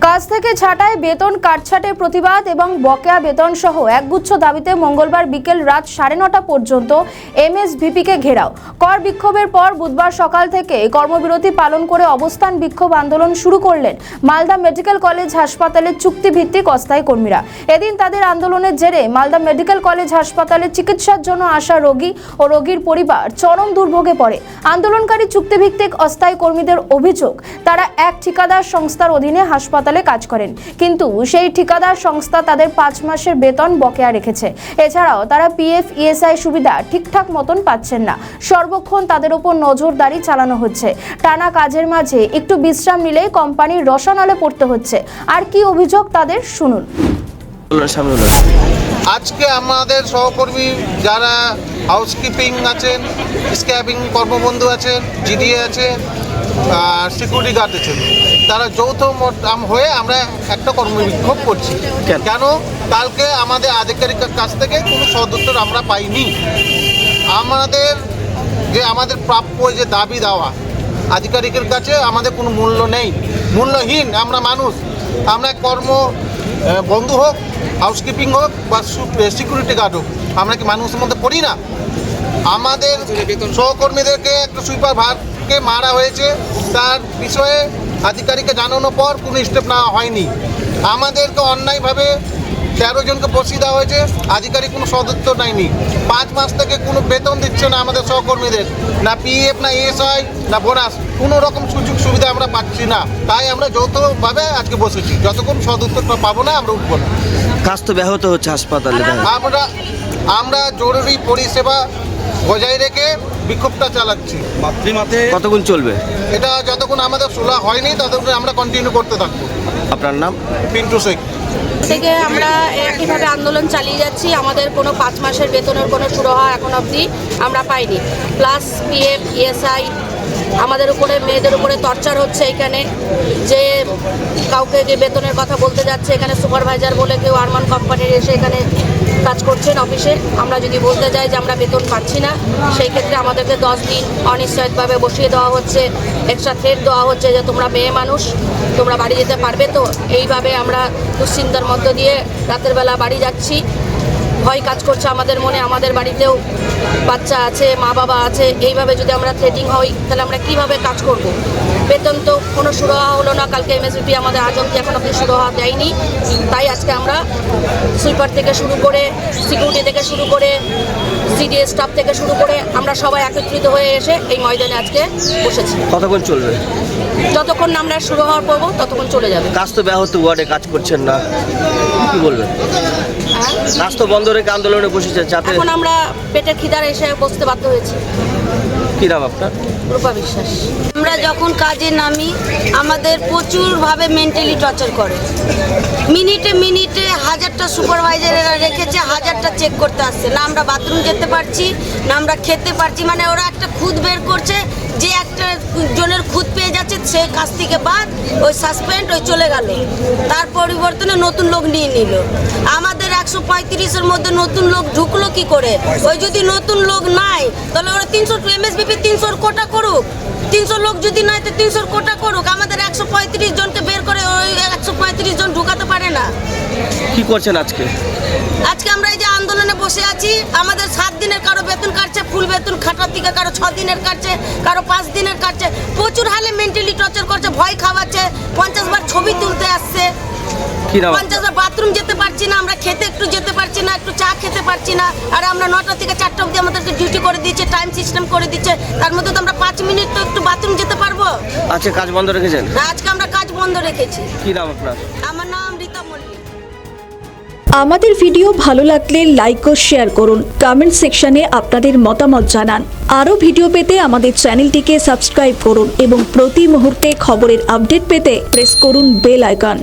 কাজ থেকে ছাঁটাই, বেতন কাটছাঁটের প্রতিবাদ এবং বকেয়া বেতন সহ একগুচ্ছ দাবিতে মঙ্গলবার বিকেল রাত 9:30 পর্যন্ত এমএসভিপিকে ঘেরাও। কর বিক্ষোভের পর বুধবার সকাল থেকে কর্মবিরতি পালন করে অবস্থান বিক্ষোভ আন্দোলন শুরু করলেন মালদা মেডিকেল কলেজ হাসপাতালের চুক্তিভিত্তিক অস্থায়ী কর্মীরা। এদিন তাদের আন্দোলনের জেরে মালদা মেডিকেল কলেজ হাসপাতালে চিকিৎসার জন্য আসা রোগী ও রোগীর পরিবার চরম দুর্ভোগে পড়ে। আন্দোলনকারী চুক্তিভিত্তিক অস্থায়ী কর্মীদের অভিযোগ, তারা এক ঠিকাদার সংস্থার অধীনে হাসপাতালে কাজ করেন, কিন্তু সেই ঠিকাদার সংস্থা তাদের 5 মাসের বেতন বকেয়া রেখেছে। এছাড়াও তারা পিএফ ইএসআই সুবিধা ঠিকঠাক মতন পাচ্ছেন না। সর্বক্ষণ তাদের উপর নজরদারি চালানো হচ্ছে। টানা কাজের মাঝে একটু বিশ্রাম নিলেই কোম্পানির রসানলে পড়তে হচ্ছে। আর কি অভিযোগ তাদের, শুনুন। আজকে আমাদের সহকর্মী যারা হাউসকিপিং আছেন, স্ক্যাবিং কর্মবন্ধু আছেন, জিডিএ আছে, আর সিকিউরিটি গার্ড আছেন, তারা যৌথ হয়ে আমরা একটা কর্মবিক্ষোভ করছি। কেন? কালকে আমাদের আধিকারিকের কাছ থেকে কোনো সদুত্তর আমরা পাইনি। আমাদের প্রাপ্য যে দাবি দেওয়া আধিকারিকের কাছে আমাদের কোনো মূল্য নেই, মূল্যহীন। আমরা মানুষ, আমরা বন্ধু হোক, হাউসকিপিং হোক বা সিকিউরিটি গার্ড হোক, আমরা কি মানুষের মধ্যে পড়ি না? আমাদের সহকর্মীদেরকে একটা সুইপার ভারকে মারা হয়েছে, তার বিষয়ে আধিকারিককে জানানোর পর কোনো স্টেপ নেওয়া হয়নি। আমাদেরকে অন্যায়ভাবে 13 জনকে বসিয়ে দেওয়া হয়েছে, আধিকারিক কোনো সদুত্তর নেয়নি। 5 মাস থেকে কোনো বেতন দিচ্ছে না আমাদের সহকর্মীদের, না পিএফ, না ইএসআই, না বোনাস, কোনো রকম সুযোগ সুবিধা আমরা পাচ্ছি না। তাই আমরা যৌথভাবে আজকে বসেছি, যতক্ষণ সদুত্তরটা পাবো না আমরা উঠবো না। কাজ তো ব্যাহত হচ্ছে হাসপাতালে। আমরা জরুরি পরিষেবা বজায় রেখে বিক্ষোভটা চালাচ্ছি। কতক্ষণ চলবে এটা? যতক্ষণ আমাদের সুলা হয়নি ততক্ষণ আমরা কন্টিনিউ করতে থাকবো। আপনার নাম? পিন্টু শেখ। থেকে আমরা একইভাবে আন্দোলন চালিয়ে যাচ্ছি। আমাদের কোনো 5 মাসের বেতনের কোনো সুরাহা এখন অবধি আমরা পাইনি। প্লাস পিএফ ইএসআই আমাদের উপরে, মেয়েদের উপরে টর্চার হচ্ছে। এখানে যে কাউকে যে বেতনের কথা বলতে যাচ্ছে, এখানে সুপারভাইজার বলে কেউ আরমান কোম্পানির এসে এখানে কাজ করছেন অফিসে, আমরা যদি বলতে যাই যে আমরা বেতন পাচ্ছি না, সেই ক্ষেত্রে আমাদেরকে 10 দিন অনিশ্চয়ভাবে বসিয়ে দেওয়া হচ্ছে। এক্সট্রা থ্রেট দেওয়া হচ্ছে যে তোমরা মেয়ে মানুষ, তোমরা বাড়ি যেতে পারবে তো। এইভাবে আমরা দুশ্চিন্তার মধ্য দিয়ে রাতের বেলা বাড়ি যাচ্ছি। ভয় কাজ করছে আমাদের মনে, আমাদের বাড়িতেও বাচ্চা আছে, মা বাবা আছে। এইভাবে যদি আমরা থ্রেটিং হই তাহলে আমরা কিভাবে কাজ করব? বেতন তো কোনো সুরাহা হলো না। কালকে এমএসভিপি আমাদের আজ অবধি এখন অবধি সুরাহা দেয়নি। তাই আজকে আমরা সুইপার থেকে শুরু করে, সিকিউরিটি থেকে শুরু করে, সিডিএ স্টাফ থেকে শুরু করে আমরা সবাই একত্রিত হয়ে এসে এই ময়দানে আজকে বসেছি। কতক্ষণ চলবে? যতক্ষণ না আমরা সুরাহা পাবো ততক্ষণ চলে যাবে। কাজ তো ব্যাহত, ওয়ার্ডে কাজ করছেন না, কি বলবেন? কাজ তো বন্ধ রেখে আন্দোলনে বসেছে, যাতে এখন আমরা পেটের খিদার এসে বসতে বাধ্য হয়েছি। কি নাম আপনার? রূপা বিশ্বাস। আমরা যখন কাজে নামি আমাদের প্রচুরভাবে মেন্টালি টর্চার করে। মিনিটে মিনিটে 1000টা সুপারভাইজারেরা রেখেছে, 1000টা চেক করতে আসছে। না আমরা বাথরুম যেতে পারছি, না আমরা খেতে পারছি। মানে ওরা একটা খুদ বের করছে, যে একটা জনের খুদ পেয়ে যাচ্ছে সে কাজ থেকে বাদ, ওই সাসপেন্ড, ওই চলে গেল। তার পরিবর্তনে নতুন লোক নিয়ে নিল। আমাদের 135-এর মধ্যে নতুন লোক ঢুকলো কি করে? ওই যদি নতুন লোক নাই তাহলে ওরা 300 এমএসভিপি 300 কোটা করুক। 300 লোক যদি নাই তো 300 কোটা করুক। আমাদের 135 জনকে বের করে ওই 135 জন ঢুকাতে পারে না। কি করছেন আজকে? আজকে আমরা এই যে আন্দোলনে বসে আছি। আমাদের 7 দিনের কারো বেতন কাটছে, ফুল বেতন খাটার থেকে কারো 6 দিনের কাটছে, কারো 5 দিনের কাটছে। প্রচুর হালে মেন্টালি টর্চার করছে, ভয় খাওয়াচ্ছে, 50 বার ছবি তুলতে আসছে, 50 বার বাথরুম যেতে পারছি না, আমরা খেতে একটু যেতে পারছি না, একটু চা খেতে পারছি না। আর আমরা 9টা থেকে 4টা অবধি আমাদেরকে ডিউটি করে দিচ্ছে, টাইম সিস্টেম করে দিচ্ছে। তার মধ্যে তো আমরা 5 মিনিট তো একটু বাথরুম যেতে পারবো। আজকে কাজ বন্ধ রেখেছেন? আজকে আমরা কাজ বন্ধ রেখেছি। কি নাম আপনার? আমার নাম রীতা মল্লিক। আমাদের ভিডিও ভালো লাগলে লাইক ও শেয়ার করুন, কমেন্ট সেকশনে আপনাদের মতামত জানান। আরও ভিডিও পেতে আমাদের চ্যানেলটিকে সাবস্ক্রাইব করুন এবং প্রতি মুহূর্তে খবরের আপডেট পেতে প্রেস করুন বেল আইকন।